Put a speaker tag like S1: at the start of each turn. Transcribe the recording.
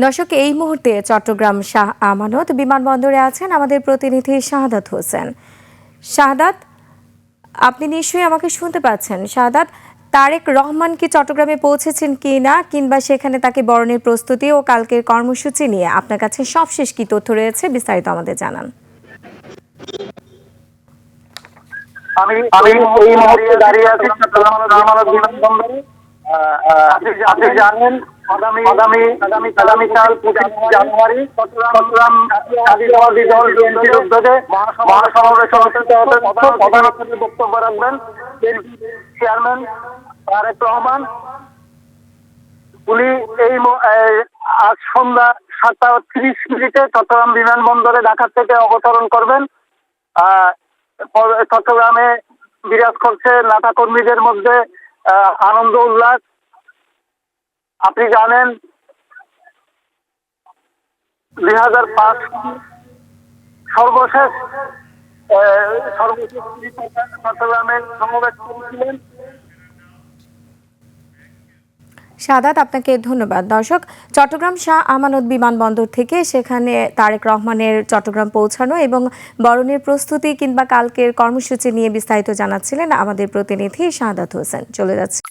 S1: দর্শক, এই মুহূর্তে চট্টগ্রাম শাহ আমানত বিমানবন্দরে আছেন আমাদের প্রতিনিধি শাহাদাত হোসেন। শাহাদাত, আপনি নিশ্চয়ই আমাকে শুনতে পাচ্ছেন। শাহাদাত, তারেক রহমান কি চট্টগ্রামে পৌঁছেছেন কি না, কিংবা সেখানে তাকে বরণের প্রস্তুতি ও কালকের কর্মসূচি নিয়ে আপনার কাছে সবশেষ কি তথ্য রয়েছে, বিস্তারিত আমাদের জানান।
S2: আমি এই মুহূর্তে দাঁড়িয়ে আছি চট্টগ্রাম আমানত বিমানবন্দরে। আপনি জানেন আগামীকাল 25 জানুয়ারি চট্টগ্রাম জাতীয়তাবাদী দল বিএনপির উদ্যোগে মহাসমাবেশ অনুষ্ঠিত হবে। প্রধান অতিথির বক্তব্য রাখবেন চেয়ারম্যান তারেক রহমান। উনি আজ সন্ধ্যা 7:30 চট্টগ্রাম বিমানবন্দরে ঢাকা থেকে অবতরণ করবেন। চট্টগ্রামে বিরাজ করছে নেতা কর্মীদের মধ্যে আনন্দ উল্লাস। আপনি জানেন 2005 সর্বশেষ চট্টগ্রামে সমাবেশ করেছিলেন।
S1: শাহাদাত, আপনাকে ধন্যবাদ। দর্শক, চট্টগ্রাম শাহ আমানত বিমানবন্দর থেকে সেখানে তারেক রহমানের চট্টগ্রাম পৌঁছানো এবং বরণের প্রস্তুতি কিংবা কালকের কর্মসূচি নিয়ে বিস্তারিত জানাচ্ছিলেন আমাদের প্রতিনিধি শাহাদাত হোসেন। চলে যাচ্ছে।